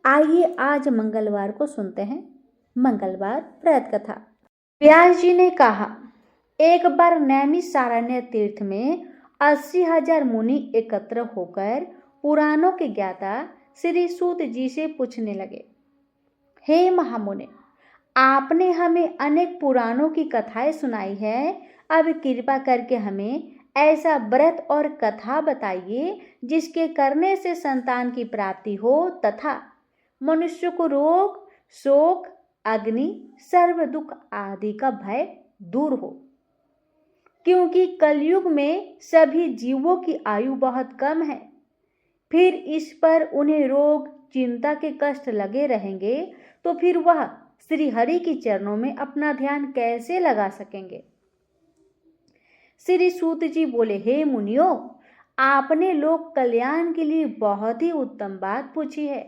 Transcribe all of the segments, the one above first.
आइए आज मंगलवार को सुनते हैं मंगलवार व्रत कथा। व्यास जी ने कहा, एक बार नैमिषारण्य तीर्थ में 80,000 मुनि एकत्र होकर पुराणों के ज्ञाता श्री सूत जी से पूछने लगे, हे महामुने, आपने हमें अनेक पुराणों की कथाएं सुनाई है, अब कृपा करके हमें ऐसा व्रत और कथा बताइए जिसके करने से संतान की प्राप्ति हो तथा मनुष्य को रोग, शोक, अग्नि, सर्व दुख आदि का भय दूर हो। क्योंकि कलयुग में सभी जीवों की आयु बहुत कम है, फिर इस पर उन्हें रोग, चिंता के कष्ट लगे रहेंगे तो फिर वह श्री हरि के चरणों में अपना ध्यान कैसे लगा सकेंगे। श्री सूत जी बोले, हे मुनियों, आपने लोक कल्याण के लिए बहुत ही उत्तम बात पूछी है।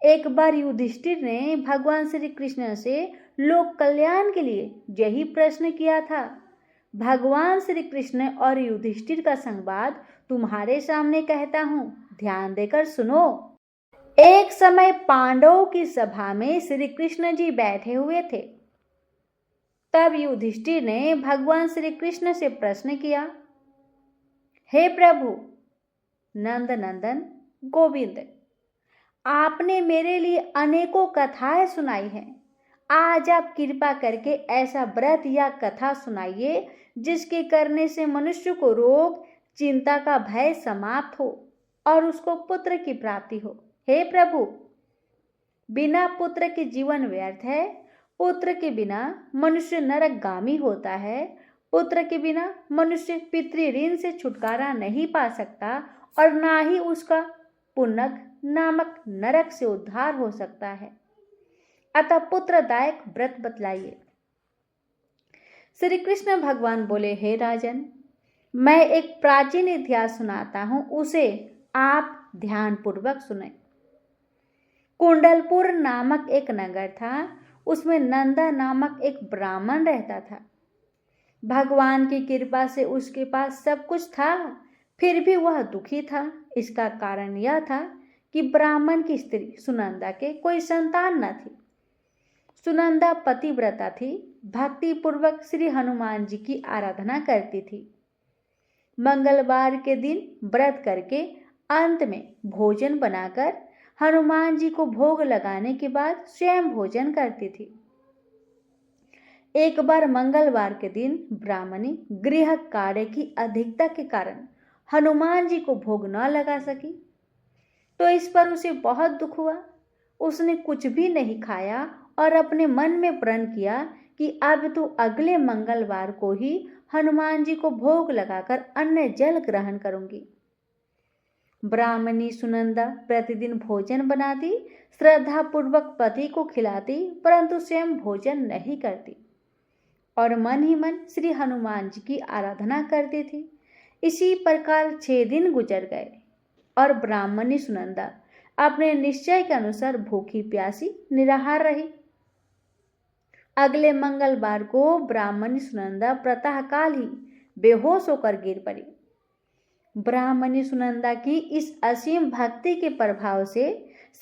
एक बार युधिष्ठिर ने भगवान श्री कृष्ण से लोक कल्याण के लिए यही प्रश्न किया था। भगवान श्री कृष्ण और युधिष्ठिर का संवाद तुम्हारे सामने कहता हूँ, ध्यान देकर सुनो। एक समय पांडवों की सभा में श्री कृष्ण जी बैठे हुए थे। तब युधिष्ठिर ने भगवान श्री कृष्ण से प्रश्न किया, हे प्रभु नंद नंदन गोविंद, आपने मेरे लिए अनेकों कथाएं सुनाई हैं। आज आप कृपा करके ऐसा व्रत या कथा सुनाइए जिसके करने से मनुष्य को रोग, चिंता का भय समाप्त हो और उसको पुत्र की प्राप्ति हो। हे प्रभु, बिना पुत्र के जीवन व्यर्थ है। पुत्र के बिना मनुष्य नरकगामी होता है। पुत्र के बिना मनुष्य पितृ ऋण से छुटकारा नहीं पा सकता और ना ही उसका पुनग नामक नरक से उद्धार हो सकता है। अतः पुत्रदायक व्रत बतलाइए। श्री कृष्ण भगवान बोले, हे राजन, मैं एक प्राचीन इतिहास सुनाता हूं, उसे आप ध्यान पूर्वक सुने। कुंडलपुर नामक एक नगर था, उसमें नंदा नामक एक ब्राह्मण रहता था। भगवान की कृपा से उसके पास सब कुछ था, फिर भी वह दुखी था। इसका कारण यह था कि ब्राह्मण की स्त्री सुनंदा के कोई संतान न थी। सुनंदा पतिव्रता थी, भक्ति पूर्वक श्री हनुमान जी की आराधना करती थी। मंगलवार के दिन व्रत करके अंत में भोजन बनाकर हनुमान जी को भोग लगाने के बाद स्वयं भोजन करती थी। एक बार मंगलवार के दिन ब्राह्मणी गृह कार्य की अधिकता के कारण हनुमान जी को भोग न लगा सकी, तो इस पर उसे बहुत दुख हुआ। उसने कुछ भी नहीं खाया और अपने मन में प्रण किया कि अब तो अगले मंगलवार को ही हनुमान जी को भोग लगाकर अन्न जल ग्रहण करूंगी। ब्राह्मणी सुनंदा प्रतिदिन भोजन बनाती, श्रद्धा पूर्वक पति को खिलाती, परंतु स्वयं भोजन नहीं करती और मन ही मन श्री हनुमान जी की आराधना करती थी। इसी प्रकार 6 दिन गुजर गए और ब्राह्मणी सुनंदा अपने निश्चय के अनुसार भूखी प्यासी निराहार रही। अगले मंगलवार को ब्राह्मणी सुनंदा प्रातःकाल ही बेहोश होकर गिर पड़ी। ब्राह्मणी सुनंदा की इस असीम भक्ति के प्रभाव से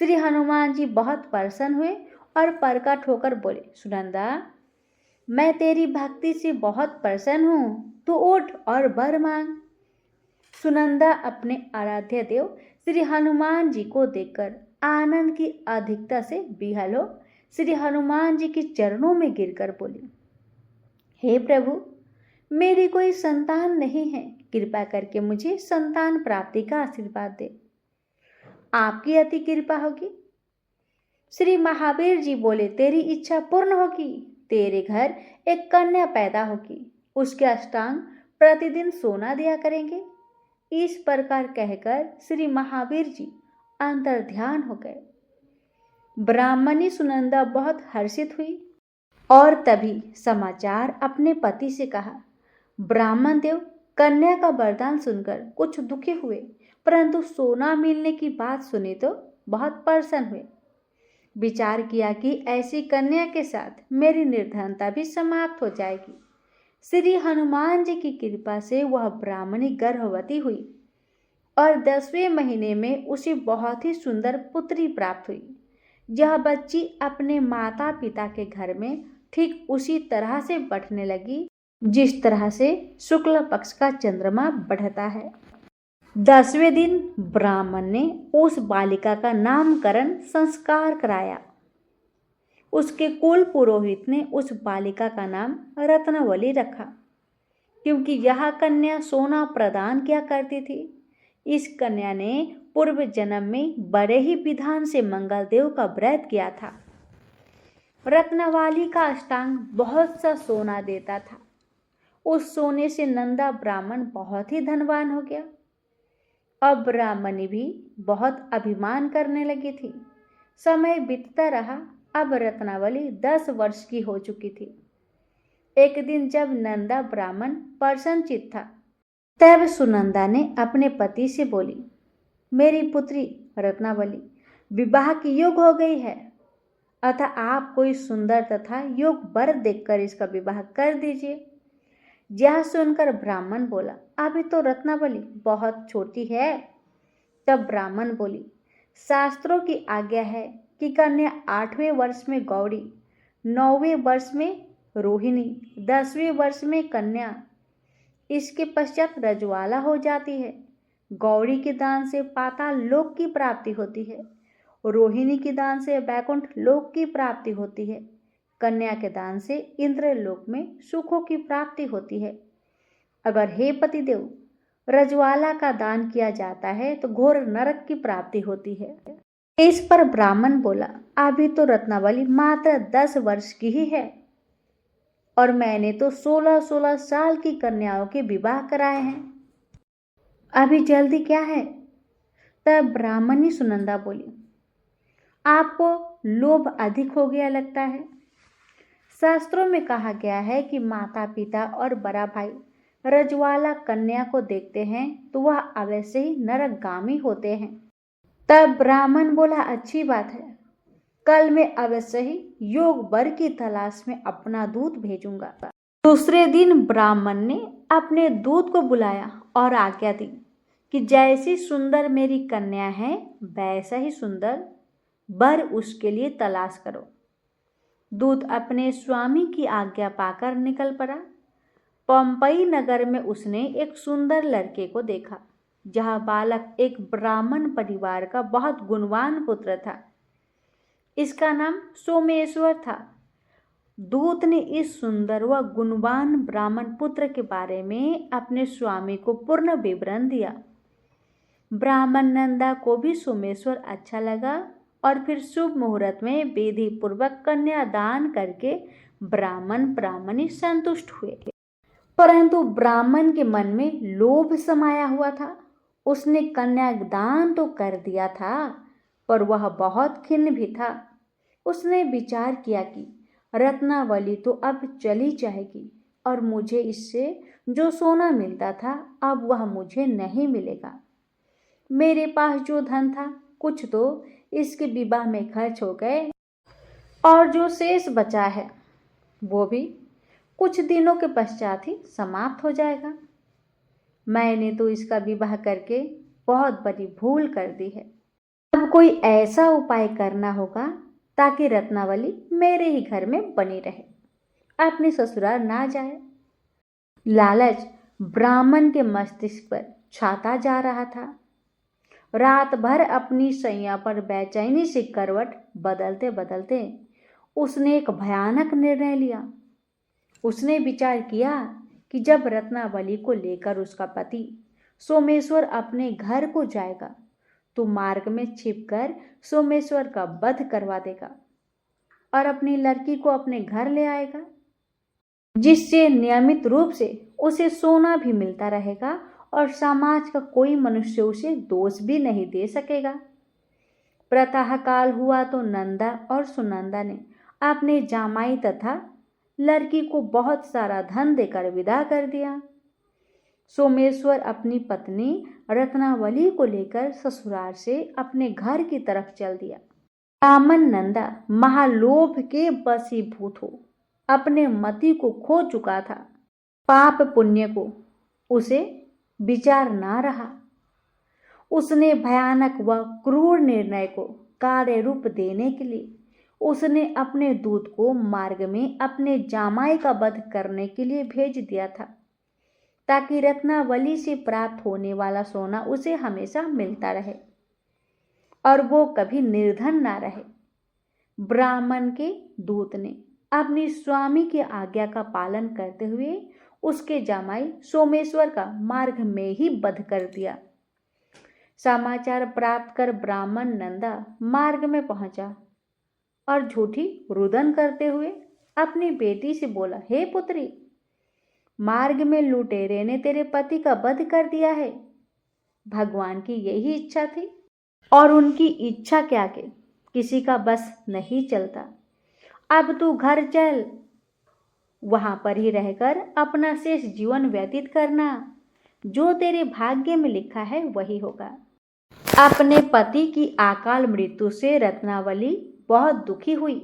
श्री हनुमान जी बहुत प्रसन्न हुए और प्रकट होकर बोले, सुनंदा, मैं तेरी भक्ति से बहुत प्रसन्न हूँ, तू उठ और वर मांग। सुनंदा अपने आराध्य देव श्री हनुमान जी को देखकर आनंद की अधिकता से विहल हो श्री हनुमान जी के चरणों में गिरकर बोली, हे प्रभु, मेरी कोई संतान नहीं है, कृपा करके मुझे संतान प्राप्ति का आशीर्वाद दे। आपकी अति कृपा होगी। श्री महावीर जी बोले, तेरी इच्छा पूर्ण होगी, तेरे घर एक कन्या पैदा होगी, उसके अष्टांग प्रतिदिन सोना दिया करेंगे। इस प्रकार कहकर श्री महावीर जी अंतर ध्यान हो गए। ब्राह्मणी सुनंदा बहुत हर्षित हुई और तभी समाचार अपने पति से कहा। ब्राह्मण देव कन्या का वरदान सुनकर कुछ दुखी हुए, परंतु सोना मिलने की बात सुनी तो बहुत प्रसन्न हुए। विचार किया कि ऐसी कन्या के साथ मेरी निर्धनता भी समाप्त हो जाएगी। श्री हनुमान जी की कृपा से वह ब्राह्मणी गर्भवती हुई और 10वें महीने में उसे बहुत ही सुंदर पुत्री प्राप्त हुई। यह बच्ची अपने माता पिता के घर में ठीक उसी तरह से बढ़ने लगी जिस तरह से शुक्ल पक्ष का चंद्रमा बढ़ता है। 10वें दिन ब्राह्मण ने उस बालिका का नामकरण संस्कार कराया। उसके कुल पुरोहित ने उस बालिका का नाम रत्नवली रखा, क्योंकि यह कन्या सोना प्रदान किया करती थी। इस कन्या ने पूर्व जन्म में बड़े ही विधान से मंगलदेव का व्रत किया था। रत्नवाली का अष्टांग बहुत सा सोना देता था। उस सोने से नंदा ब्राह्मण बहुत ही धनवान हो गया। अब ब्राह्मणी भी बहुत अभिमान करने लगी थी। समय बीतता रहा। अब रत्नावली 10 वर्ष की हो चुकी थी। एक दिन जब नंदा ब्राह्मण प्रसन्नचित्त था, तब सुनंदा ने अपने पति से बोली, मेरी पुत्री रत्नावली विवाह की योग हो गई है, अतः आप कोई सुंदर तथा योग वर देखकर इसका विवाह कर दीजिए। यह सुनकर ब्राह्मण बोला, अभी तो रत्नावली बहुत छोटी है। तब ब्राह्मण बोली, शास्त्रों की आज्ञा है कि कन्या 8वें वर्ष में गौरी, 9वें वर्ष में रोहिणी, 10वें वर्ष में कन्या, इसके पश्चात रजवाला हो जाती है। गौरी के दान से पाताल लोक की प्राप्ति होती है, रोहिणी के दान से वैकुंठ लोक की प्राप्ति होती है, कन्या के दान से इंद्र लोक में सुखों की प्राप्ति होती है। अगर हे पतिदेव रजवाला का दान किया जाता है तो घोर नरक की प्राप्ति होती है। इस पर ब्राह्मण बोला, अभी तो रत्नावली मात्र 10 वर्ष की ही है और मैंने तो 16-16 साल की कन्याओं के विवाह कराए हैं, अभी जल्दी क्या है। तब ब्राह्मणी सुनंदा बोली, आपको लोभ अधिक हो गया लगता है। शास्त्रों में कहा गया है कि माता पिता और बड़ा भाई रजवाला कन्या को देखते हैं तो वह अवश्य ही नरकगामी होते हैं। तब ब्राह्मण बोला, अच्छी बात है, कल मैं अवश्य ही योग वर की तलाश में अपना दूत भेजूंगा। दूसरे दिन ब्राह्मण ने अपने दूत को बुलाया और आज्ञा दी कि जैसी सुंदर मेरी कन्या है वैसा ही सुंदर वर उसके लिए तलाश करो। दूत अपने स्वामी की आज्ञा पाकर निकल पड़ा। पंपई नगर में उसने एक सुंदर लड़के को देखा। यह बालक एक ब्राह्मण परिवार का बहुत गुणवान पुत्र था। इसका नाम सोमेश्वर था। दूत ने इस सुंदर व गुणवान ब्राह्मण पुत्र के बारे में अपने स्वामी को पूर्ण विवरण दिया। ब्राह्मण नंदा को भी सोमेश्वर अच्छा लगा और फिर शुभ मुहूर्त में विधि पूर्वक कन्यादान करके ब्राह्मण ब्राह्मणी संतुष्ट हुए। परंतु ब्राह्मण के मन में लोभ समाया हुआ था। उसने कन्यादान तो कर दिया था, पर वह बहुत खिन्न भी था। उसने विचार किया कि रत्नावली तो अब चली जाएगी और मुझे इससे जो सोना मिलता था अब वह मुझे नहीं मिलेगा। मेरे पास जो धन था कुछ तो इसके विवाह में खर्च हो गए और जो शेष बचा है वो भी कुछ दिनों के पश्चात ही समाप्त हो जाएगा। मैंने तो इसका विवाह करके बहुत बड़ी भूल कर दी है। अब कोई ऐसा उपाय करना होगा ताकि रत्नावली मेरे ही घर में बनी रहे, अपने ससुराल ना जाए। लालच ब्राह्मण के मस्तिष्क पर छाता जा रहा था। रात भर अपनी शैया पर बेचैनी से करवट बदलते बदलते उसने एक भयानक निर्णय लिया। उसने विचार किया कि जब रत्नावली को लेकर उसका पति सोमेश्वर अपने घर को जाएगा तो मार्ग में छिपकर सोमेश्वर का वध करवा देगा और अपनी लड़की को अपने घर ले आएगा, जिससे नियमित रूप से उसे सोना भी मिलता रहेगा और समाज का कोई मनुष्य उसे दोष भी नहीं दे सकेगा। प्रातः काल हुआ तो नंदा और सुनंदा ने अपने जामाई तथा लड़की को बहुत सारा धन देकर विदा कर दिया। सोमेश्वर अपनी पत्नी रत्नावली को लेकर ससुराल से अपने घर की तरफ चल दिया। ब्राह्मण नंदा महालोभ के वशीभूत हो अपने मति को खो चुका था। पाप पुण्य को उसे विचार ना रहा। उसने भयानक व क्रूर निर्णय को कार्य रूप देने के लिए उसने अपने दूत को मार्ग में अपने जामाई का वध करने के लिए भेज दिया था, ताकि रत्नावली से प्राप्त होने वाला सोना उसे हमेशा मिलता रहे और वो कभी निर्धन ना रहे। ब्राह्मण के दूत ने अपनी स्वामी की आज्ञा का पालन करते हुए उसके जामाई सोमेश्वर का मार्ग में ही वध कर दिया। समाचार प्राप्त कर ब्राह्मण नंदा मार्ग में पहुंचा और झूठी रुदन करते हुए अपनी बेटी से बोला, हे पुत्री, मार्ग में लुटेरे ने तेरे पति का वध कर दिया है। भगवान की यही इच्छा थी और उनकी इच्छा क्या के किसी का बस नहीं चलता। अब तू घर चल, वहां पर ही रहकर अपना शेष जीवन व्यतीत करना। जो तेरे भाग्य में लिखा है वही होगा। अपने पति की अकाल मृत्यु से रत्नावली बहुत दुखी हुई।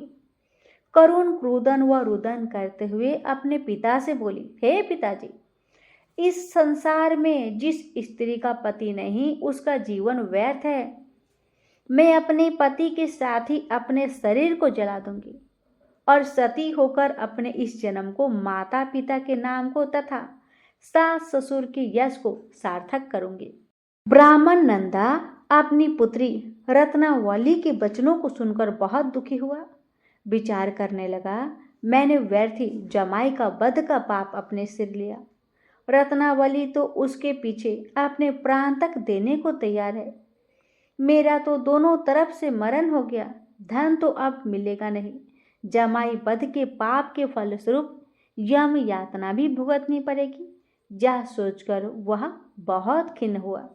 करुण क्रोधन व रुदन करते हुए अपने पिता से बोली, हे पिताजी, इस संसार में जिस स्त्री का पति नहीं उसका जीवन व्यर्थ है। मैं अपने पति के साथ ही अपने शरीर को जला दूंगी और सती होकर अपने इस जन्म को माता पिता के नाम को तथा सास ससुर के यश को सार्थक करूंगी। ब्राह्मण नंदा अपनी पुत्री रत्नावली के वचनों को सुनकर बहुत दुखी हुआ। विचार करने लगा, मैंने व्यर्थ ही जमाई का वध का पाप अपने सिर लिया। रत्नावली तो उसके पीछे अपने प्राण तक देने को तैयार है। मेरा तो दोनों तरफ से मरण हो गया। धन तो अब मिलेगा नहीं। जमाई वध के पाप के फलस्वरूप यम यातना भी भुगतनी पड़ेगी। यह सोचकर वह बहुत खिन्न हुआ।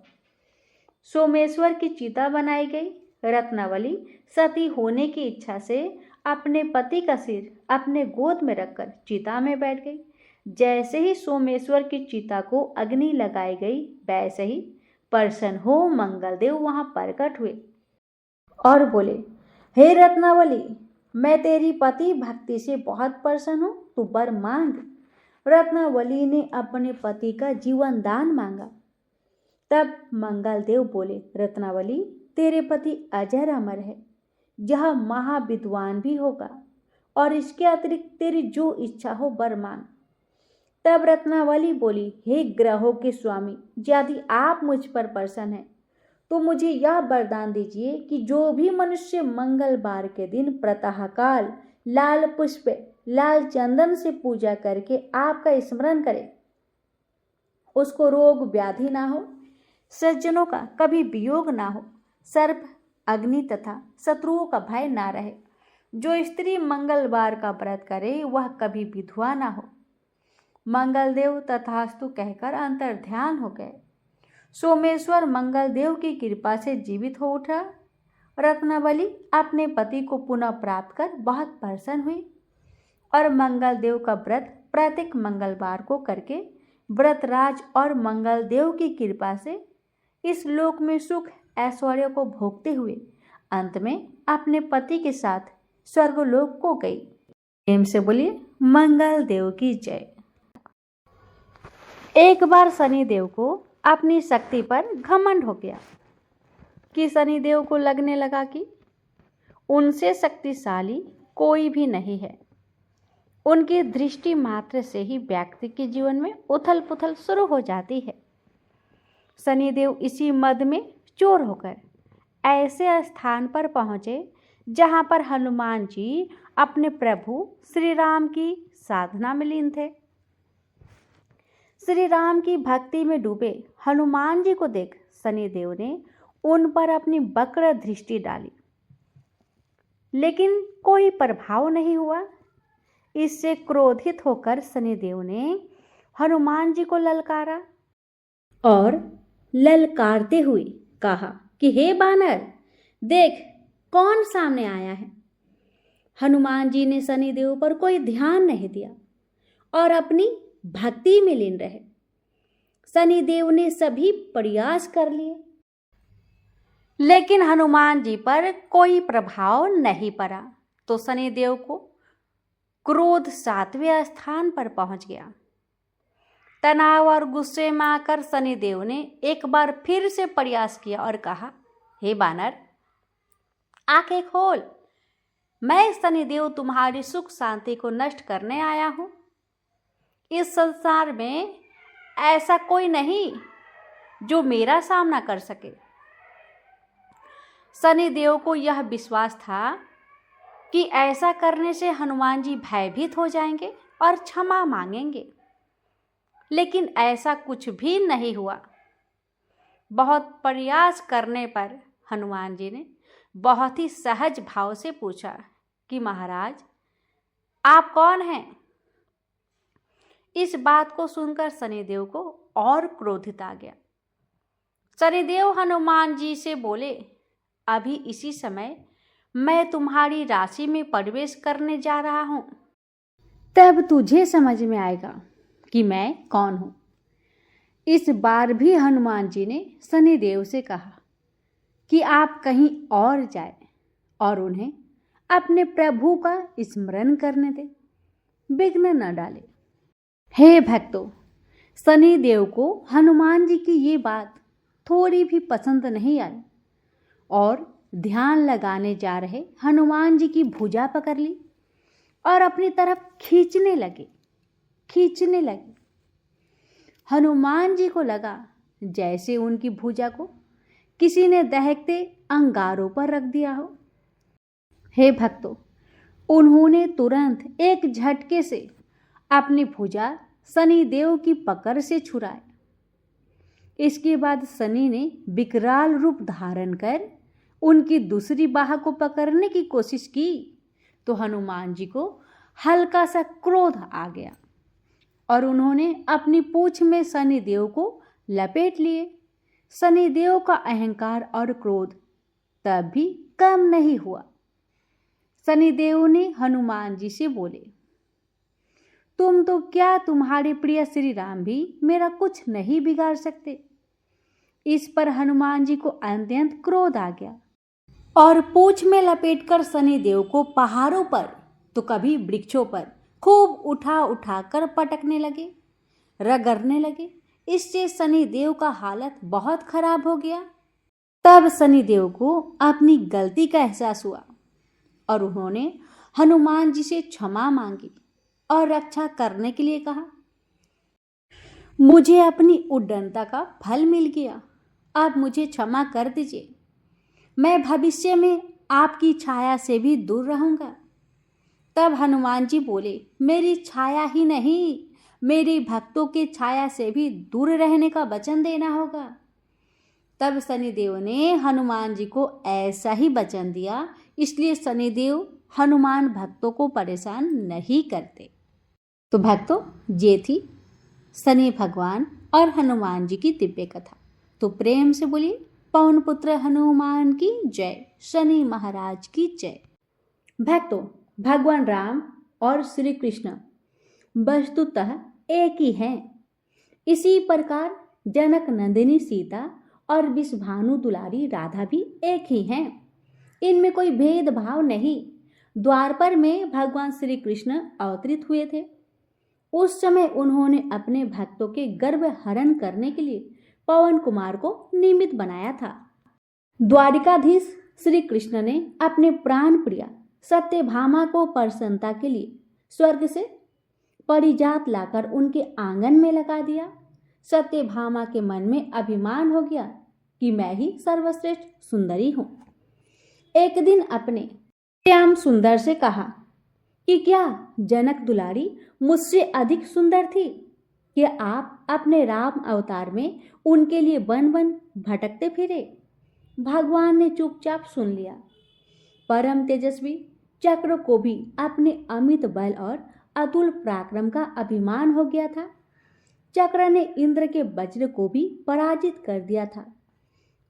सोमेश्वर की चिता बनाई गई। रत्नावली सती होने की इच्छा से अपने पति का सिर अपने गोद में रखकर चिता में बैठ गई। जैसे ही सोमेश्वर की चिता को अग्नि लगाई गई, वैसे ही प्रसन्न हो मंगलदेव वहां प्रकट हुए और बोले, हे रत्नावली, मैं तेरी पति भक्ति से बहुत प्रसन्न हूं, तू वर मांग। रत्नावली ने अपने पति का जीवन दान मांगा। तब मंगलदेव बोले, रत्नावली, तेरे पति अजर अमर है, यह महाविद्वान भी होगा और इसके अतिरिक्त तेरी जो इच्छा हो वर मांग। तब रत्नावली बोली, हे ग्रहों के स्वामी, यदि आप मुझ पर प्रसन्न हैं तो मुझे यह वरदान दीजिए कि जो भी मनुष्य मंगलवार के दिन प्रातःकाल लाल पुष्प लाल चंदन से पूजा करके आपका स्मरण करे, उसको रोग व्याधि ना हो, सज्जनों का कभी वियोग ना हो, सर्प अग्नि तथा शत्रुओं का भय ना रहे। जो स्त्री मंगलवार का व्रत करे वह कभी विधवा ना हो। मंगलदेव तथास्तु कहकर अंतर ध्यान हो गए। सोमेश्वर मंगलदेव की कृपा से जीवित हो उठा। रत्नावली अपने पति को पुनः प्राप्त कर बहुत प्रसन्न हुई और मंगलदेव का व्रत प्रत्येक मंगलवार को करके व्रतराज और मंगलदेव की कृपा से इस लोक में सुख ऐश्वर्य को भोगते हुए अंत में अपने पति के साथ स्वर्गलोक को गई। प्रेम से बोलिए मंगलदेव की जय। एक बार शनिदेव को अपनी शक्ति पर घमंड हो गया कि शनिदेव को लगने लगा कि उनसे शक्तिशाली कोई भी नहीं है। उनकी दृष्टि मात्र से ही व्यक्ति के जीवन में उथल पुथल शुरू हो जाती है। शनिदेव इसी मद में चोर होकर ऐसे स्थान पर पहुंचे जहां पर हनुमान जी अपने प्रभु श्री राम की साधना में लीन थे। श्री राम की भक्ति में डूबे हनुमान जी को देख शनिदेव ने उन पर अपनी वक्र दृष्टि डाली, लेकिन कोई प्रभाव नहीं हुआ। इससे क्रोधित होकर शनिदेव ने हनुमान जी को ललकारा और ललकारते हुए कहा कि हे बानर, देख कौन सामने आया है। हनुमान जी ने शनिदेव पर कोई ध्यान नहीं दिया और अपनी भक्ति में लीन रहे। शनिदेव ने सभी प्रयास कर लिए, लेकिन हनुमान जी पर कोई प्रभाव नहीं पड़ा। तो शनिदेव को क्रोध 7वें स्थान पर पहुंच गया। तनाव और गुस्से में आकर शनिदेव ने एक बार फिर से प्रयास किया और कहा, हे बानर, आंखें खोल, मैं शनिदेव तुम्हारी सुख शांति को नष्ट करने आया हूं। इस संसार में ऐसा कोई नहीं जो मेरा सामना कर सके। शनिदेव को यह विश्वास था कि ऐसा करने से हनुमान जी भयभीत हो जाएंगे और क्षमा मांगेंगे, लेकिन ऐसा कुछ भी नहीं हुआ। बहुत प्रयास करने पर हनुमान जी ने बहुत ही सहज भाव से पूछा कि महाराज, आप कौन हैं? इस बात को सुनकर शनिदेव को और क्रोधित आ गया। शनिदेव हनुमान जी से बोले, अभी इसी समय मैं तुम्हारी राशि में प्रवेश करने जा रहा हूं, तब तुझे समझ में आएगा कि मैं कौन हूं। इस बार भी हनुमान जी ने शनिदेव से कहा कि आप कहीं और जाएं और उन्हें अपने प्रभु का स्मरण करने दें, विघ्न न डाले। हे भक्तों, शनिदेव को हनुमान जी की ये बात थोड़ी भी पसंद नहीं आई और ध्यान लगाने जा रहे हनुमान जी की भुजा पकड़ ली और अपनी तरफ खींचने लगे। हनुमान जी को लगा जैसे उनकी भुजा को किसी ने दहकते अंगारों पर रख दिया हो। हे भक्तों, उन्होंने तुरंत एक झटके से अपनी भुजा शनिदेव की पकड़ से छुड़ाई। इसके बाद शनि ने विकराल रूप धारण कर उनकी दूसरी बाह को पकड़ने की कोशिश की तो हनुमान जी को हल्का सा क्रोध आ गया और उन्होंने अपनी पूंछ में शनिदेव को लपेट लिए। शनिदेव का अहंकार और क्रोध तब भी कम नहीं हुआ। शनिदेव ने हनुमान जी से बोले, तुम तो क्या तुम्हारे प्रिय श्री राम भी मेरा कुछ नहीं बिगाड़ सकते। इस पर हनुमान जी को अत्यंत क्रोध आ गया और पूंछ में लपेटकर शनिदेव को पहाड़ों पर तो कभी वृक्षों पर खूब उठा कर पटकने लगे, रगड़ने लगे। इससे शनिदेव का हालत बहुत खराब हो गया। तब शनिदेव को अपनी गलती का एहसास हुआ और उन्होंने हनुमान जी से क्षमा मांगी और रक्षा करने के लिए कहा, मुझे अपनी उद्दंडता का फल मिल गया, आप मुझे क्षमा कर दीजिए। मैं भविष्य में आपकी छाया से भी दूर रहूंगा। तब हनुमान जी बोले, मेरी छाया ही नहीं, मेरे भक्तों के छाया से भी दूर रहने का वचन देना होगा। तब शनिदेव ने हनुमान जी को ऐसा ही वचन दिया। इसलिए शनिदेव हनुमान भक्तों को परेशान नहीं करते। तो भक्तों, ये थी शनि भगवान और हनुमान जी की दिव्य कथा। तो प्रेम से बोलिए, पवन पुत्र हनुमान की जय, शनि महाराज की जय। भक्तों, भगवान राम और श्री कृष्ण वस्तुतः एक ही हैं। इसी प्रकार जनक नंदिनी सीता और विषभानु दुलारी राधा भी एक ही हैं। इनमें कोई भेदभाव नहीं। द्वापर में भगवान श्री कृष्ण अवतरित हुए थे। उस समय उन्होंने अपने भक्तों के गर्भ हरण करने के लिए पवन कुमार को निमित्त बनाया था। द्वारिकाधीश श्री कृष्ण ने अपने प्राण प्रिया सत्यभामा को प्रसन्नता के लिए स्वर्ग से परिजात लाकर उनके आंगन में लगा दिया। सत्यभामा के मन में अभिमान हो गया कि मैं ही सर्वश्रेष्ठ सुंदरी हूं। एक दिन अपने श्याम सुंदर से कहा कि क्या जनक दुलारी मुझसे अधिक सुंदर थी कि आप अपने राम अवतार में उनके लिए वन वन भटकते फिरे। भगवान ने चुपचाप सुन लिया। परम तेजस्वी चक्र को भी अपने अमित बल और अतुल पराक्रम का अभिमान हो गया था। चक्र ने इंद्र के वज्र को भी पराजित कर दिया था।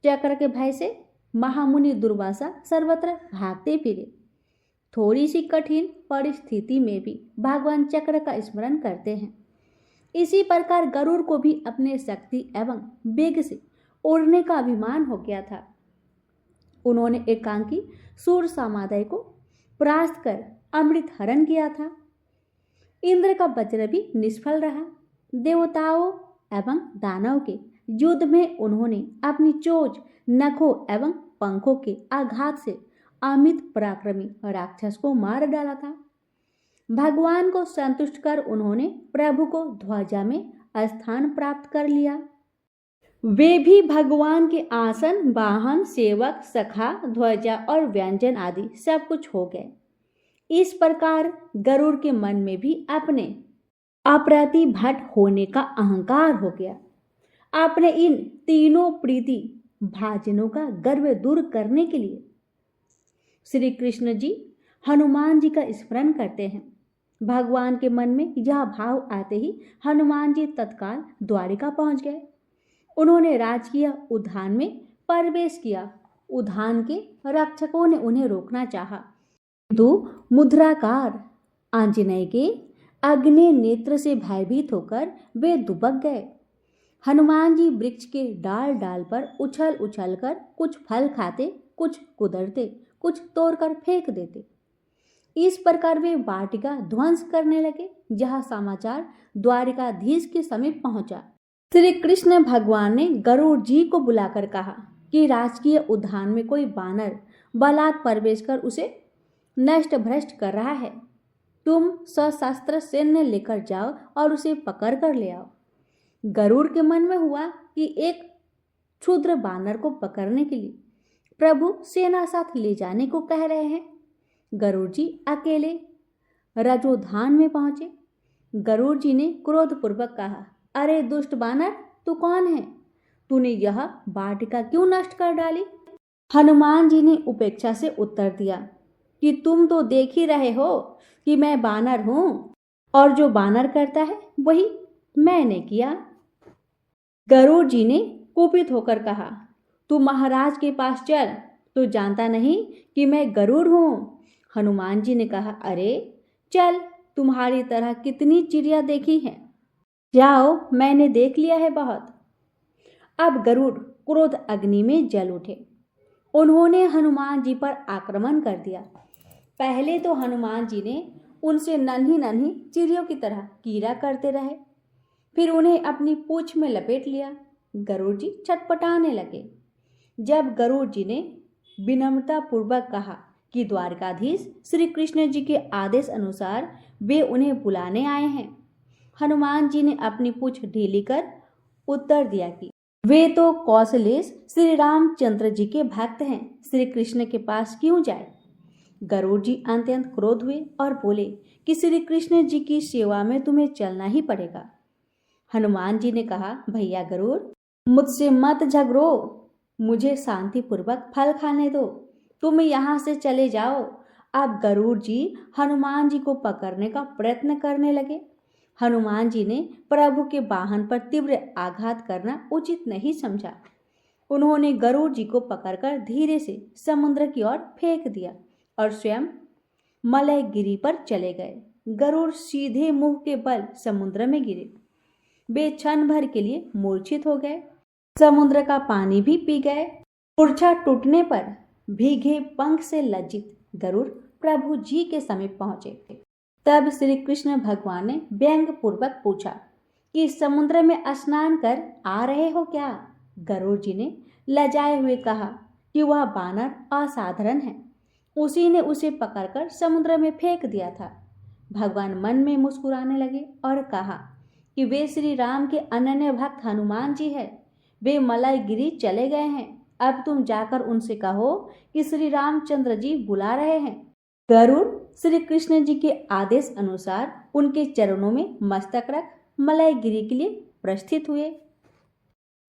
चक्र के भय से महामुनि दुर्वासा सर्वत्र भागते फिरे। थोड़ी सी कठिन परिस्थिति में भी भगवान चक्र का स्मरण करते हैं। इसी प्रकार गरुड़ को भी अपने शक्ति एवं वेग से उड़ने का अभिमान हो गया था। उन्होंने एकांकी सूर सामादय को परास्त कर अमृत हरण किया था। इंद्र का वज्र भी निष्फल रहा। देवताओं एवं दानव के युद्ध में उन्होंने अपनी चोंच, नखों एवं पंखों के आघात से अमित पराक्रमी राक्षस को मार डाला था। भगवान को संतुष्ट कर उन्होंने प्रभु को ध्वजा में स्थान प्राप्त कर लिया। वे भी भगवान के आसन, वाहन, सेवक, सखा, ध्वजा और व्यंजन आदि सब कुछ हो गए। इस प्रकार गरुड़ के मन में भी अपने अप्रतिभट होने का अहंकार हो गया। अपने इन तीनों प्रीति भाजनों का गर्व दूर करने के लिए श्री कृष्ण जी हनुमान जी का स्मरण करते हैं। भगवान के मन में यह भाव आते ही हनुमान जी तत्काल द्वारिका पहुंच गए। उन्होंने राजकीय उद्यान में प्रवेश किया। उद्यान के रक्षकों ने उन्हें रोकना चाहा, किंतु मुद्राकार आंजनेय के अग्नि नेत्र से भयभीत होकर वे दुबक गए। हनुमान जी वृक्ष के डाल डाल पर उछल उछल कर कुछ फल खाते, कुछ कुदरते, कुछ तोड़कर फेंक देते। इस प्रकार वे वाटिका ध्वंस करने लगे। जहाँ समाचार द्वारिकाधीश के समीप पहुंचा, श्री कृष्ण भगवान ने गरुड़ जी को बुलाकर कहा कि राजकीय उद्यान में कोई बानर बलात् प्रवेश कर उसे नष्ट भ्रष्ट कर रहा है। तुम सशस्त्र सैन्य लेकर जाओ और उसे पकड़ कर ले आओ। गरुड़ के मन में हुआ कि एक क्षुद्र बानर को पकड़ने के लिए प्रभु सेना साथ ले जाने को कह रहे हैं। गरुड़ जी अकेले रजोधान में पहुंचे। गरुड़ जी ने क्रोधपूर्वक कहा, अरे दुष्ट बानर, तू कौन है? तूने यह वाटिका क्यों नष्ट कर डाली? हनुमान जी ने उपेक्षा से उत्तर दिया कि तुम तो देख ही रहे हो कि मैं बानर हूं, और जो बानर करता है वही मैंने किया। गरुड़ जी ने कुपित होकर कहा, तू महाराज के पास चल, तू जानता नहीं कि मैं गरुड़ हूं। हनुमान जी ने कहा, अरे चल, तुम्हारी तरह कितनी चिड़िया देखी है, जाओ, मैंने देख लिया है बहुत। अब गरुड़ क्रोध अग्नि में जल उठे। उन्होंने हनुमान जी पर आक्रमण कर दिया। पहले तो हनुमान जी ने उनसे नन्ही नन्ही चिड़ियों की तरह कीड़ा करते रहे, फिर उन्हें अपनी पूंछ में लपेट लिया। गरुड़ जी छटपटाने लगे। जब गरुड़ जी ने विनम्रता पूर्वक कहा कि द्वारकाधीश श्री कृष्ण जी के आदेश अनुसार वे उन्हें बुलाने आए हैं, हनुमान जी ने अपनी पूंछ ढीली कर उत्तर दिया कि वे तो कौशलेश श्री रामचंद्र जी के भक्त हैं, श्री कृष्ण के पास क्यों जाए। गरुड़ जी अत्यंत क्रोध हुए और बोले कि श्री कृष्ण जी की सेवा में तुम्हें चलना ही पड़ेगा। हनुमान जी ने कहा, भैया गरुड़, मुझसे मत झगड़ो, मुझे शांतिपूर्वक फल खाने दो, तुम यहाँ से चले जाओ। अब गरुड़ जी हनुमान जी को पकड़ने का प्रयत्न करने लगे। हनुमान जी ने प्रभु के वाहन पर तीव्र आघात करना उचित नहीं समझा। उन्होंने गरुड़ जी को पकड़कर धीरे से समुद्र की ओर फेंक दिया और स्वयं मलयगिरी पर चले गए। गरुड़ सीधे मुंह के बल समुद्र में गिरे। वे क्षण भर के लिए मूर्छित हो गए। समुद्र का पानी भी पी गए। मूर्छा टूटने पर भीगे पंख से लज्जित गरुड़ प्रभु जी के समीप पहुंचे। तब श्री कृष्ण भगवान ने व्यंग पूर्वक पूछा कि समुद्र में स्नान कर आ रहे हो क्या? गरुड़ जी ने लजाए हुए कहा कि वह बानर असाधारण है, उसी ने उसे पकड़कर समुद्र में फेंक दिया था। भगवान मन में मुस्कुराने लगे और कहा कि वे श्री राम के अनन्य भक्त हनुमान जी हैं, वे मलयगिरी चले गए हैं। अब तुम जाकर उनसे कहो कि श्री रामचंद्र जी बुला रहे हैं। गरुड़ श्री कृष्ण जी के आदेश अनुसार उनके चरणों में मस्तक रख मलयगिरी के लिए प्रस्थित हुए।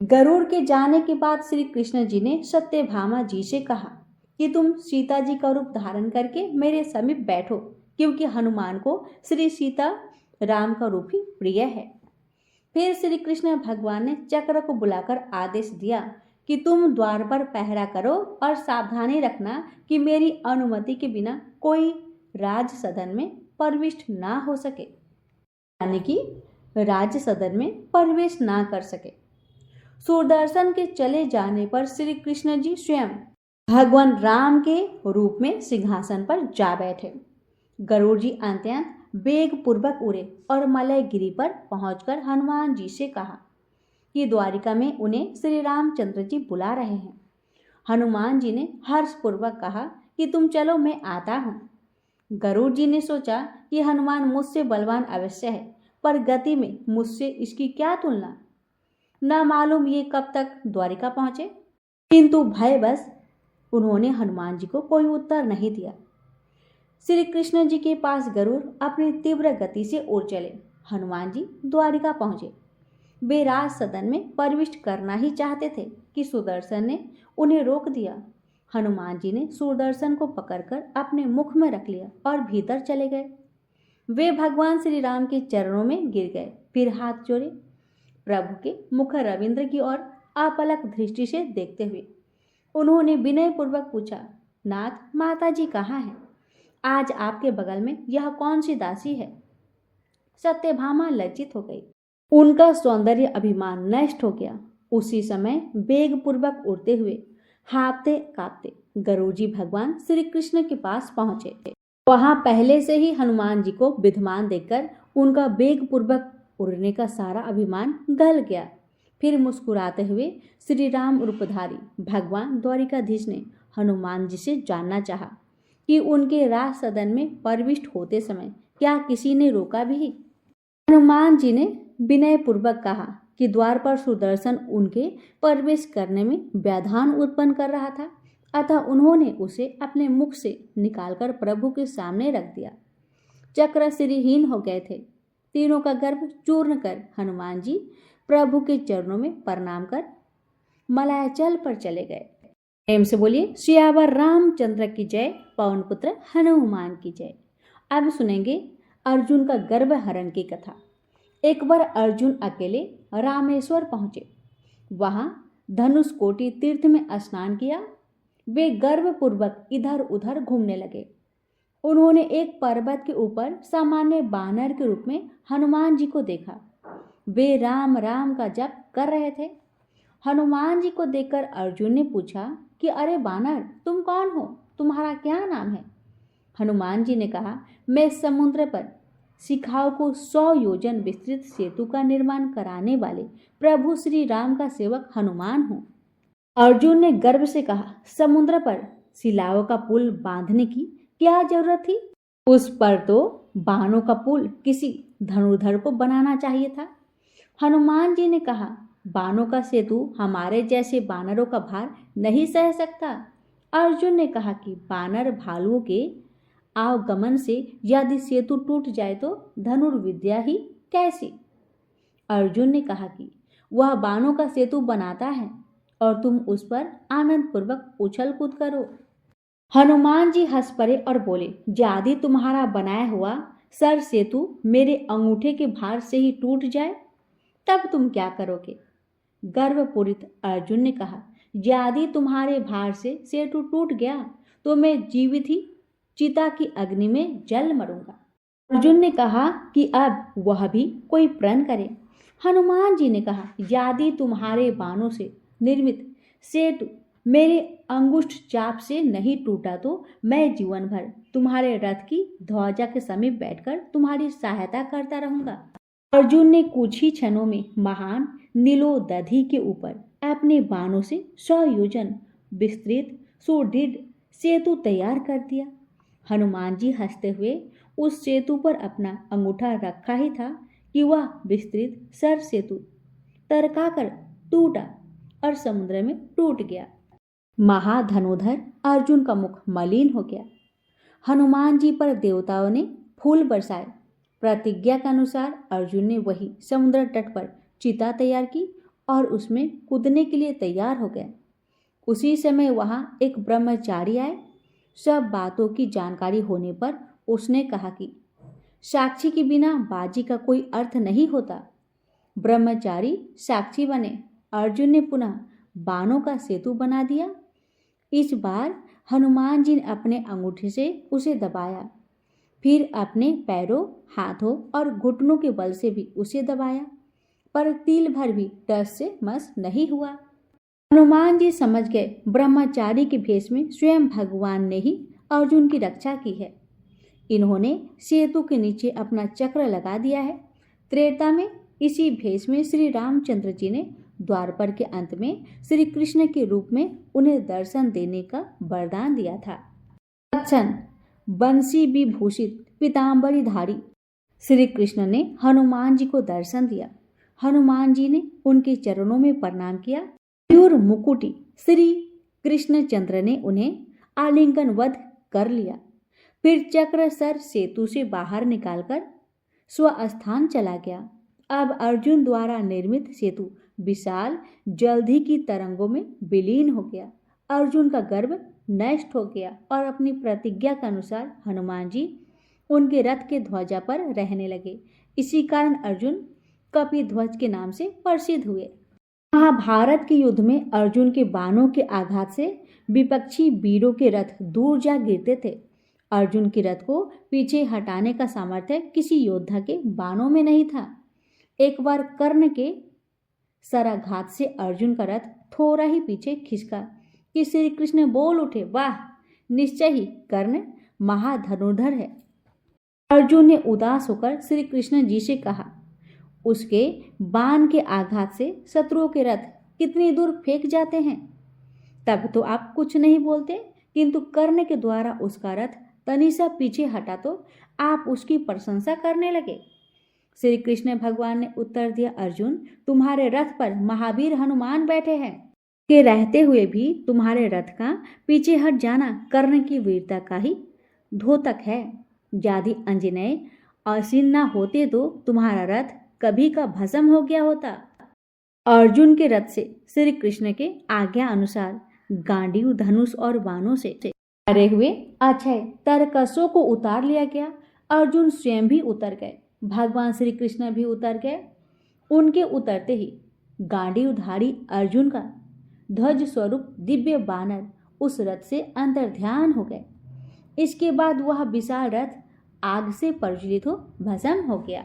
गरुड़ के जाने के बाद श्री कृष्ण जी ने सत्यभामा जी से कहा कि तुम सीता जी का रूप धारण करके मेरे समीप बैठो, क्योंकि हनुमान को श्री सीता राम का रूप ही प्रिय है। फिर श्री कृष्ण भगवान ने चक्र को बुलाकर आदेश दिया कि तुम द्वार पर पहरा करो और सावधानी रखना कि मेरी अनुमति के बिना कोई राज सदन में प्रविष्ट ना हो सके, यानी कि राज सदन में प्रवेश ना कर सके। सुदर्शन के चले जाने पर श्री कृष्ण जी स्वयं भगवान राम के रूप में सिंहासन पर जा बैठे। गरुड़ जी अत्यंत वेग पूर्वक उड़े और मलयगिरी पर पहुंचकर हनुमान जी से कहा कि द्वारिका में उन्हें श्री रामचंद्र जी बुला रहे हैं। हनुमान जी ने हर्षपूर्वक कहा कि तुम चलो, मैं आता हूँ। गरुड़ जी ने सोचा कि हनुमान मुझसे बलवान अवश्य है, पर गति में मुझसे इसकी क्या तुलना। न मालूम ये कब तक द्वारिका पहुंचे। किंतु भयवश उन्होंने हनुमान जी को कोई उत्तर नहीं दिया। श्री कृष्ण जी के पास गरुड़ अपनी तीव्र गति से उड़ चले। हनुमान जी द्वारिका पहुंचे। वे राज सदन में प्रविष्ट करना ही चाहते थे कि सुदर्शन ने उन्हें रोक दिया। हनुमान जी ने सुदर्शन को पकड़कर अपने मुख में रख लिया और भीतर चले गए। वे भगवान श्री राम के चरणों में गिर गए, फिर हाथ जोड़े। प्रभु के मुख रविंद्र की ओर अपलक दृष्टि से देखते हुए उन्होंने विनय पूर्वक पूछा, नाथ, माता जी कहाँ हैं? आज आपके बगल में यह कौन सी दासी है? सत्यभामा लज्जित हो गई। उनका सौंदर्य अभिमान नष्ट हो गया। उसी समय वेग पूर्वक उड़ते हुए हाँफते कांपते गरुड़ जी भगवान श्री कृष्ण के पास पहुंचे थे। वहां पहले से ही हनुमान जी को विद्यमान देखकर उनका वेग पूर्वक उड़ने का सारा अभिमान गल गया। फिर मुस्कुराते हुए श्री राम रूपधारी भगवान द्वारिकाधीश ने हनुमान जी से जानना चाहा कि उनके राज सदन में प्रविष्ट होते समय क्या किसी ने रोका भी? हनुमान जी ने विनय पूर्वक कहा कि द्वार पर सुदर्शन उनके प्रवेश करने में व्यवधान उत्पन्न कर रहा था, अतः उन्होंने उसे अपने मुख से निकालकर प्रभु के सामने रख दिया। चक्र श्रीहीन हो गए थे। तीनों का गर्भ चूर्ण कर हनुमान जी प्रभु के चरणों में प्रणाम कर मलयाचल पर चले गए। प्रेम से बोलिए सियावर रामचंद्र की जय, पवन पुत्र हनुमान की जय। अब सुनेंगे अर्जुन का गर्भ हरण की कथा। एक बार अर्जुन अकेले रामेश्वर पहुंचे। वहां धनुष कोटि तीर्थ में स्नान किया। वे गर्वपूर्वक इधर उधर घूमने लगे। उन्होंने एक पर्वत के ऊपर सामान्य बानर के रूप में हनुमान जी को देखा। वे राम राम का जप कर रहे थे। हनुमान जी को देखकर अर्जुन ने पूछा कि अरे बानर, तुम कौन हो? तुम्हारा क्या नाम है? हनुमान जी ने कहा, मैं समुद्र पर शिखाओं को 100 योजन विस्तृत सेतु का निर्माण कराने वाले प्रभु श्री राम का सेवक हनुमान हूँ। अर्जुन ने गर्व से कहा, समुद्र पर शिलाओं का पुल बांधने की क्या जरूरत थी? उस पर तो बाणों का पुल किसी धनुर्धर को बनाना चाहिए था। हनुमान जी ने कहा, बाणों का सेतु हमारे जैसे बानरों का भार नहीं सह सकता। अर्जुन ने कहा कि बानर भालुओं के आवागमन से यदि सेतु टूट जाए तो धनुर्विद्या ही कैसी? अर्जुन ने कहा कि वह बाणों का सेतु बनाता है और तुम उस पर आनंद पूर्वक उछल कूद करो। हनुमान जी हंस पड़े और बोले, यदि तुम्हारा बनाया हुआ सर सेतु मेरे अंगूठे के भार से ही टूट जाए तब तुम क्या करोगे? गर्वपूरित अर्जुन ने कहा, यदि तुम्हारे भार से सेतु टूट गया तो मैं जीवित ही चिता की अग्नि में जल मरूंगा। अर्जुन ने कहा कि अब वह भी कोई प्रण करे। हनुमान जी ने कहा, यदि तुम्हारे बाणों से निर्मित सेतु मेरे अंगुष्ठ चाप से नहीं टूटा तो मैं जीवन भर तुम्हारे रथ की ध्वजा के समीप बैठकर तुम्हारी सहायता करता रहूंगा। अर्जुन ने कुछ ही क्षणों में महान नीलोदधि के ऊपर अपने बाणों से 100 योजन विस्तृत सुदृढ़ सेतु तैयार कर दिया। हनुमान जी हंसते हुए उस सेतु पर अपना अंगूठा रखा ही था कि वह विस्तृत सर सेतु तरकाकर टूटा और समुद्र में टूट गया। महाधनुधर अर्जुन का मुख मलिन हो गया। हनुमान जी पर देवताओं ने फूल बरसाए। प्रतिज्ञा के अनुसार अर्जुन ने वही समुद्र तट पर चिता तैयार की और उसमें कूदने के लिए तैयार हो गया। उसी समय वहां एक ब्रह्मचारी आए। सब बातों की जानकारी होने पर उसने कहा कि साक्षी के बिना बाजी का कोई अर्थ नहीं होता। ब्रह्मचारी साक्षी बने। अर्जुन ने पुनः बाणों का सेतु बना दिया। इस बार हनुमान जी ने अपने अंगूठे से उसे दबाया, फिर अपने पैरों, हाथों और घुटनों के बल से भी उसे दबाया, पर तिल भर भी टस से मस नहीं हुआ। हनुमान जी समझ गए ब्रह्मचारी के भेष में स्वयं भगवान ने ही अर्जुन की रक्षा की है। इन्होंने सेतु के नीचे अपना चक्र लगा दिया है। त्रेता में इसी भेष में श्री रामचंद्र जी ने द्वापर के अंत में श्री कृष्ण के रूप में उन्हें दर्शन देने का वरदान दिया था। तत्क्षण बंसी विभूषित पीताम्बरी धारी श्री कृष्ण ने हनुमान जी को दर्शन दिया। हनुमान जी ने उनके चरणों में प्रणाम किया। मयूर मुकुटी श्री कृष्णचंद्र ने उन्हें आलिंगनवध कर लिया। फिर चक्र सर सेतु से बाहर निकालकर स्वस्थान चला गया। अब अर्जुन द्वारा निर्मित सेतु विशाल जल्दी की तरंगों में विलीन हो गया। अर्जुन का गर्व नष्ट हो गया और अपनी प्रतिज्ञा के अनुसार हनुमान जी उनके रथ के ध्वजा पर रहने लगे। इसी कारण अर्जुन कपिध्वज के नाम से प्रसिद्ध हुए। महाभारत के युद्ध में अर्जुन के बाणों के आघात से विपक्षी वीरों के रथ दूर जा गिरते थे। अर्जुन के रथ को पीछे हटाने का सामर्थ्य किसी योद्धा के बाणों में नहीं था। एक बार कर्ण के शराघात से अर्जुन का रथ थोड़ा ही पीछे खिसका कि श्री कृष्ण बोल उठे, वाह, निश्चय ही कर्ण महाधनुर्धर है। अर्जुन ने उदास होकर श्री कृष्ण जी से कहा, उसके बाण के आघात से शत्रुओं के रथ कितनी दूर फेंक जाते हैं। तब तो आप कुछ नहीं बोलते, किंतु कर्ण के द्वारा उसका रथ तनिसा पीछे हटा तो आप उसकी प्रशंसा करने लगे। श्री कृष्ण भगवान ने उत्तर दिया, अर्जुन, तुम्हारे रथ पर महावीर हनुमान बैठे हैं। के रहते हुए भी तुम्हारे रथ का पीछे हट जाना कर्ण की वीरता का ही द्योतक है। यदि अंजनेय आसीन न होते तो तुम्हारा रथ कभी का भस्म हो गया होता। अर्जुन के रथ से श्री कृष्ण के आज्ञा अनुसार गांडीव, धनुष और बाणों से भरे हुए अक्षय तरकसों को उतार लिया गया। अर्जुन स्वयं भी उतर गए, भगवान श्री कृष्ण भी उतर गए। उनके उतरते ही गांडीवधारी अर्जुन का ध्वज स्वरूप दिव्य बानर उस रथ से अंतर्ध्यान हो गए। इसके बाद वह विशाल रथ आग से प्रज्वलित हो भस्म हो गया।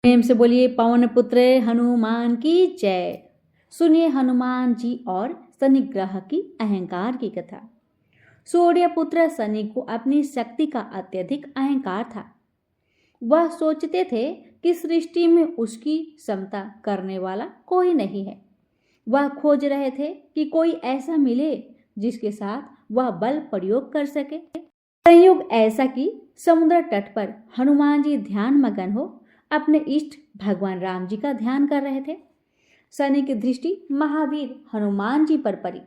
प्रेम से बोलिए पवन पुत्र हनुमान की जय। सुनिए हनुमान जी और शनिग्रह की अहंकार की कथा। सूर्य पुत्र शनि को अपनी शक्ति का अत्यधिक अहंकार था। वह सोचते थे कि सृष्टि में उसकी समता करने वाला कोई नहीं है। वह खोज रहे थे कि कोई ऐसा मिले जिसके साथ वह बल प्रयोग कर सके। संयोग ऐसा कि समुद्र तट पर हनुमान जी ध्यान मगन हो अपने इष्ट भगवान राम जी का ध्यान कर रहे थे। शनि की दृष्टि महावीर हनुमान जी पर पड़ी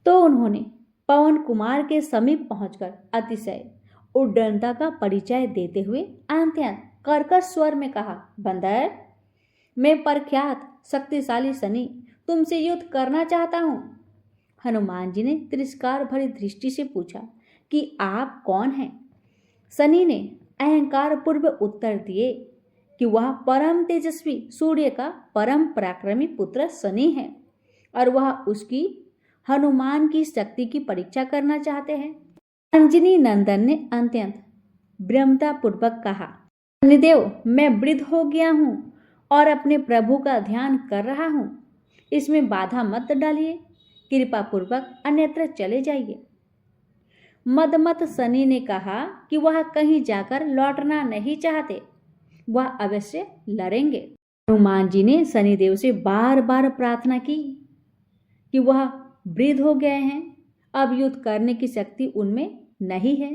तो उन्होंने पवन कुमार के समीप पहुंचकर अतिशय उड्डनता का परिचय देते हुए अत्यंत कर्कश स्वर में कहा, बंदर, मैं प्रख्यात शक्तिशाली शनि तुमसे युद्ध करना चाहता हूं। हनुमान जी ने तिरस्कार भरी दृष्टि से पूछा कि आप कौन हैं। शनि ने अहंकार पूर्व उत्तर दिए कि वह परम तेजस्वी सूर्य का परम पराक्रमी पुत्र शनि है और वह उसकी हनुमान की शक्ति की परीक्षा करना चाहते हैं। अंजनी नंदन ने अत्यंत विनम्रता पूर्वक कहा, शनिदेव, मैं वृद्ध हो गया हूं और अपने प्रभु का ध्यान कर रहा हूं। इसमें बाधा मत डालिए, कृपा पूर्वक अन्यत्र चले जाइए। मदमत शनि ने कहा कि वह कहीं जाकर लौटना नहीं चाहते, वह अवश्य लड़ेंगे। हनुमान जी ने शनिदेव से बार बार प्रार्थना की कि वह वृद्ध हो गए हैं, अब युद्ध करने की शक्ति उनमें नहीं है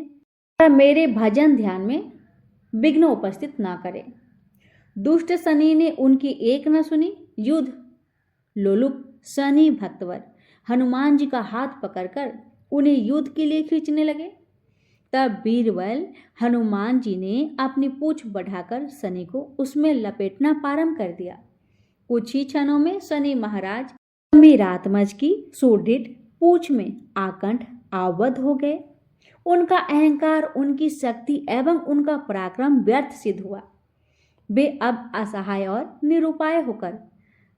और मेरे भजन ध्यान में विघ्न उपस्थित ना करें। दुष्ट शनि ने उनकी एक न सुनी। युद्ध लोलुप शनि भक्तवर हनुमान जी का हाथ पकड़कर उन्हें युद्ध के लिए खींचने लगे। तब बीरबल हनुमान जी ने अपनी पूंछ बढ़ाकर शनि को उसमें लपेटना प्रारंभ कर दिया। कुछ ही क्षणों में शनि महाराज गंभीरात्मज की सुदृढ़ पूंछ में आकंठ आबद्ध हो गए। उनका अहंकार, उनकी शक्ति एवं उनका पराक्रम व्यर्थ सिद्ध हुआ। वे अब असहाय और निरुपाय होकर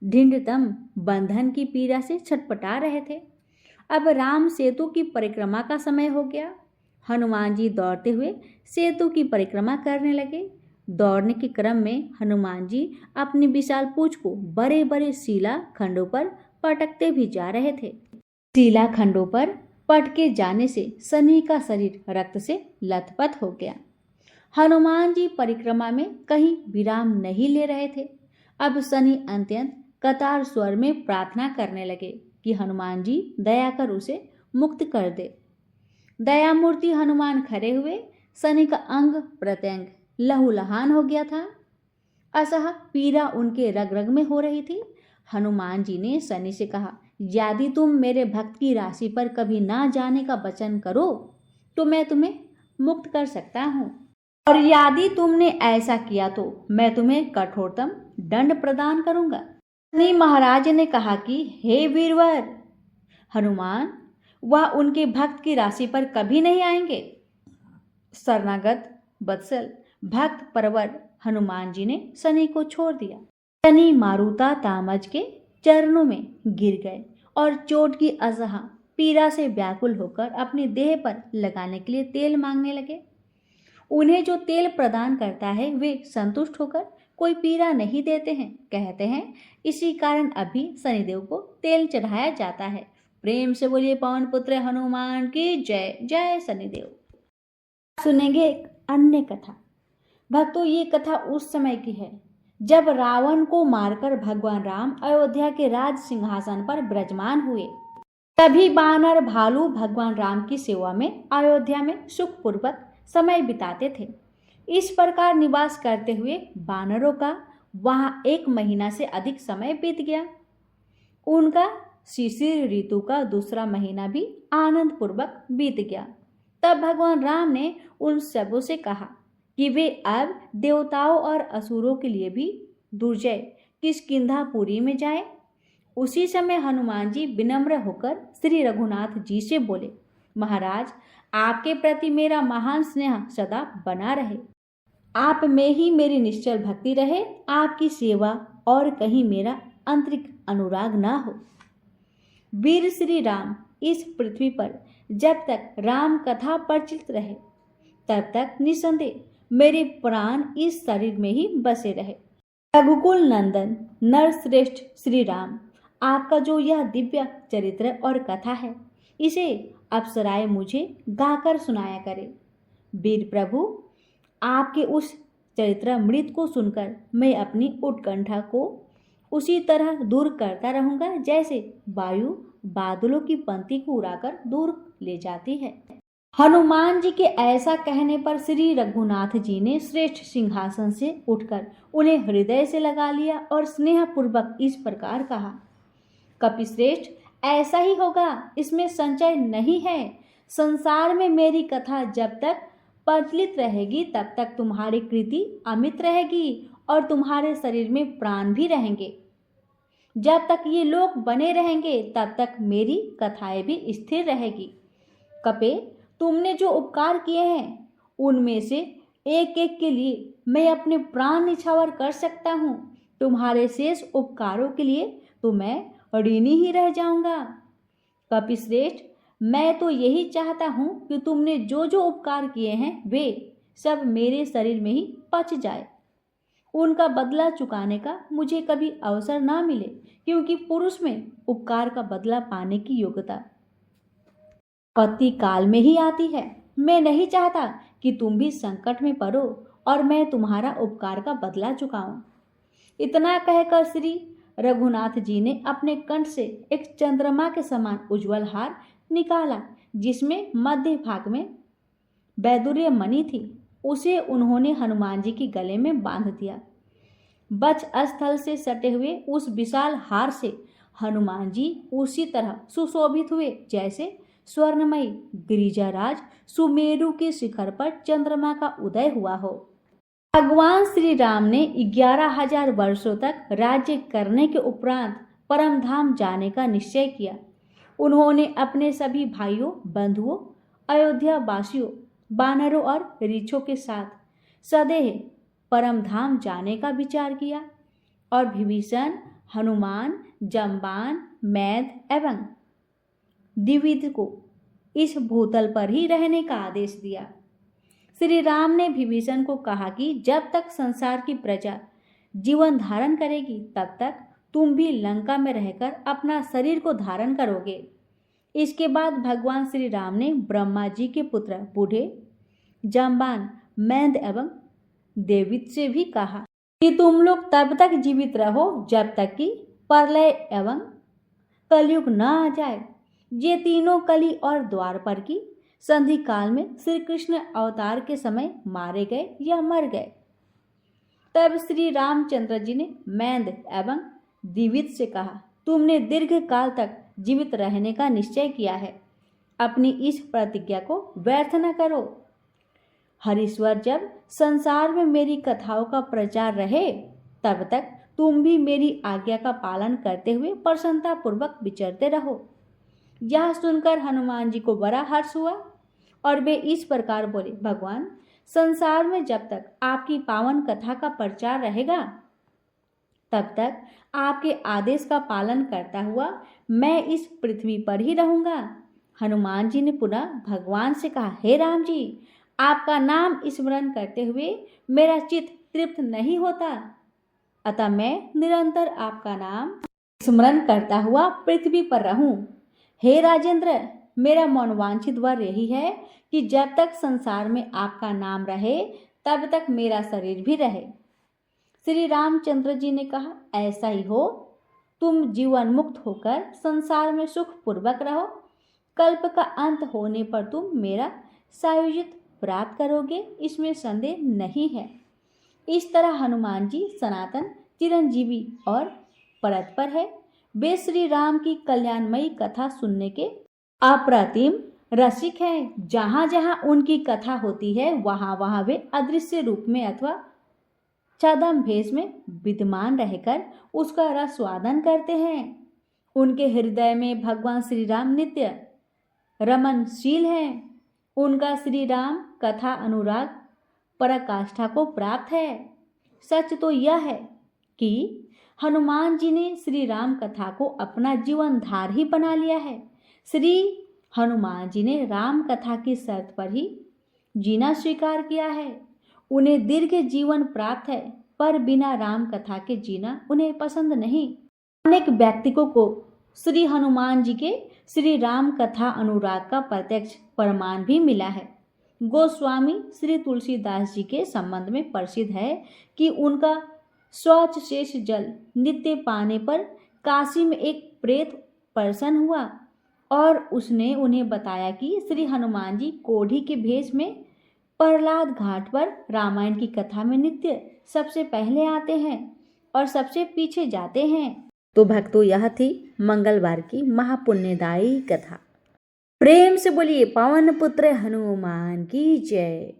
ढिंढतम बंधन की पीड़ा से छटपटा रहे थे। अब राम सेतु की परिक्रमा का समय हो गया। हनुमान जी दौड़ते हुए सेतु की परिक्रमा करने लगे। दौड़ने के क्रम में हनुमान जी अपनी विशाल पूंछ को बड़े बड़े शिला खंडों पर पटकते भी जा रहे थे। शिला खंडों पर पटके जाने से शनि का शरीर रक्त से लथपथ हो गया। हनुमान जी परिक्रमा में कहीं विराम नहीं ले रहे थे। अब शनि अत्यंत कतार स्वर में प्रार्थना करने लगे कि हनुमान जी दया कर उसे मुक्त कर दे। दयामूर्ति हनुमान खड़े हुए। शनि का अंग प्रत्यंग लहूलुहान हो गया था। असह पीड़ा उनके रग रग में हो रही थी। हनुमान जी ने शनि से कहा, यदि तुम मेरे भक्त की राशि पर कभी ना जाने का वचन करो तो मैं तुम्हें मुक्त कर सकता हूँ, और यदि तुमने ऐसा किया तो मैं तुम्हें कठोरतम दंड प्रदान करूंगा। शनि महाराज ने कहा कि हे वीरवर हनुमान, वह उनके भक्त की राशि पर कभी नहीं आएंगे। शरणागत वत्सल भक्त परवर हनुमान जी ने शनि को छोड़ दिया। शनि मारुता तामज के चरणों में गिर गए और चोट की असह पीड़ा से व्याकुल होकर अपनी देह पर लगाने के लिए तेल मांगने लगे। उन्हें जो तेल प्रदान करता है वे संतुष्ट होकर कोई पीड़ा नहीं देते हैं। कहते हैं इसी कारण अभी शनिदेव को तेल चढ़ाया जाता है। प्रेम से बोलिए पवन पुत्र हनुमान की जय। जय शनिदेव। सुनेंगे एक अन्य कथा। भक्तों, ये कथा उस समय की है जब रावण को मारकर भगवान राम अयोध्या के राज सिंहासन पर विराजमान हुए। तभी बानर भालू भगवान राम की सेवा में अयोध्या में सुखपूर्वक समय बिताते थे। इस प्रकार निवास करते हुए बानरों का वहां 1 महीना से अधिक समय बीत गया। उनका शिशिर ऋतु का दूसरा महीना भी आनंद पूर्वक बीत गया। तब भगवान राम ने उन सबों से कहा कि वे अब देवताओं और असुरों के लिए भी दुर्जय किष्किंधापुरी में जाए। उसी समय हनुमान जी विनम्र होकर श्री रघुनाथ जी से बोले, महाराज, आपके प्रति मेरा महान स्नेह सदा बना रहे। आप में ही मेरी निश्चल भक्ति रहे। आपकी सेवा और कहीं मेरा आंतरिक अनुराग ना हो। वीर श्री राम इस पृथ्वी पर जब तक राम कथा प्रचलित रहे तब तक निसंदेह मेरे प्राण इस शरीर में ही बसे रहे। रघुकुल नंदन नरश्रेष्ठ श्री राम, आपका जो यह दिव्य चरित्र और कथा है, इसे अप्सराएं मुझे गाकर सुनाया करे। वीर प्रभु, आपके उस चरित्रामृत को सुनकर मैं अपनी उत्कंठा को उसी तरह दूर करता रहूंगा जैसे वायु बादलों की पंक्ति को उड़ाकर दूर ले जाती है। हनुमान जी के ऐसा कहने पर श्री रघुनाथ जी ने श्रेष्ठ सिंहासन से उठकर उन्हें हृदय से लगा लिया और स्नेहपूर्वक इस प्रकार कहा, कपिश्रेष्ठ, ऐसा ही होगा, इसमें संशय नहीं है। संसार में मेरी कथा जब तक प्रचलित रहेगी तब तक तुम्हारी कृति अमित रहेगी और तुम्हारे शरीर में प्राण भी रहेंगे। जब तक ये लोग बने रहेंगे तब तक मेरी कथाएं भी स्थिर रहेगी। कपे, तुमने जो उपकार किए हैं उनमें से एक एक के लिए मैं अपने प्राण निछावर कर सकता हूँ। तुम्हारे शेष उपकारों के लिए तो मैं ऋणी ही रह जाऊंगा। कपिश्रेष्ठ, मैं तो यही चाहता हूँ कि तुमने जो जो उपकार किए हैं वे सब मेरे शरीर में ही पच जाए। उनका बदला चुकाने का मुझे कभी अवसर ना मिले, क्योंकि पुरुष में उपकार का बदला पाने की योग्यता आपत्ति काल में ही आती है। मैं नहीं चाहता कि तुम भी संकट में पड़ो और मैं तुम्हारा उपकार का बदला चुकाऊं। इतना कहकर श्री रघुनाथ जी ने अपने कंठ से एक चंद्रमा के समान उज्जवल हार निकाला, जिसमें मध्य भाग में वैदुर्य मणि थी। उसे उन्होंने हनुमान जी के गले में बांध दिया। वक्ष स्थल से सटे हुए उस विशाल हार से हनुमान जी उसी तरह सुशोभित हुए जैसे स्वर्णमयी गिरिजाराज सुमेरु के शिखर पर चंद्रमा का उदय हुआ हो। भगवान श्री राम ने 11,000 वर्षों तक राज्य करने के उपरांत परम धाम जाने का निश्चय किया। उन्होंने अपने सभी भाइयों, बंधुओं, अयोध्या वासियों, बानरों और ऋक्षों के साथ सदैव परम धाम जाने का विचार किया और विभीषण, हनुमान, जम्बान, मैद एवं द्विविद को इस भूतल पर ही रहने का आदेश दिया। श्री राम ने विभीषण को कहा कि जब तक संसार की प्रजा जीवन धारण करेगी तब तक तुम भी लंका में रहकर अपना शरीर को धारण करोगे। इसके बाद भगवान श्री राम ने ब्रह्मा जी के पुत्र बूढ़े, जाम्बान, मैंद एवं देवित से भी कहा कि तुम लोग तब तक जीवित रहो जब तक कि प्रलय एवं कलयुग न आ जाए। ये तीनों कली और द्वारपर की संधि काल में श्री कृष्ण अवतार के समय मारे गए या मर गए। तब श्री रामचंद्र जी ने मैंद एवं दिवित से कहा, तुमने दीर्घ काल तक जीवित रहने का निश्चय किया है, अपनी इस प्रतिज्ञा को व्यर्थ न करो। हरीश्वर, जब संसार में मेरी कथाओं का प्रचार रहे तब तक तुम भी मेरी आज्ञा का पालन करते हुए प्रसन्नता पूर्वक विचरते रहो। यह सुनकर हनुमान जी को बड़ा हर्ष हुआ और वे इस प्रकार बोले, भगवान, संसार में जब तक आपकी पावन कथा का प्रचार रहेगा तब तक आपके आदेश का पालन करता हुआ मैं इस पृथ्वी पर ही रहूंगा। हनुमान जी ने पुनः भगवान से कहा, हे राम जी, आपका नाम स्मरण करते हुए मेरा चित्त तृप्त नहीं होता, अतः मैं निरंतर आपका नाम स्मरण करता हुआ पृथ्वी पर रहूं। हे राजेंद्र, मेरा मनोवांछित वर यही है कि जब तक संसार में आपका नाम रहे तब तक मेरा शरीर भी रहे। श्री रामचंद्र जी ने कहा, ऐसा ही हो, तुम जीवन मुक्त होकर संसार में सुख पूर्वक रहो। कल्प का अंत होने पर तुम मेरा सायुज्य प्राप्त करोगे, इसमें संदेह नहीं है। इस तरह हनुमान जी सनातन, चिरंजीवी और परतपर है। वे श्री राम की कल्याणमयी कथा सुनने के अप्रतिम रसिक हैं। जहाँ जहाँ उनकी कथा होती है वहाँ वहाँ वे अदृश्य रूप में अथवा छद्म भेष में विद्यमान रहकर उसका रसवादन करते हैं। उनके हृदय में भगवान श्री राम नित्य रमनशील हैं। उनका श्री राम कथा अनुराग पराकाष्ठा को प्राप्त है। सच तो यह है कि हनुमान जी ने श्री राम कथा को अपना जीवन धार ही बना लिया है। श्री हनुमान जी ने राम कथा की शर्त पर ही जीना स्वीकार किया है। उन्हें दीर्घ जीवन प्राप्त है, पर बिना राम कथा के जीना उन्हें पसंद नहीं। अनेक व्यक्तियों को श्री हनुमान जी के श्री राम कथा अनुराग का प्रत्यक्ष प्रमाण भी मिला है। गोस्वामी श्री तुलसीदास जी के संबंध में प्रसिद्ध है कि उनका स्वच्छ शेष जल नित्य पाने पर काशी में एक प्रेत प्रसन्न हुआ और उसने उन्हें बताया कि श्री हनुमान जी कोढ़ी के भेष में प्रहलाद घाट पर रामायण की कथा में नित्य सबसे पहले आते हैं और सबसे पीछे जाते हैं। तो भक्तों, यह थी मंगलवार की महापुण्यदायी कथा। प्रेम से बोलिए पवन पुत्र हनुमान की जय।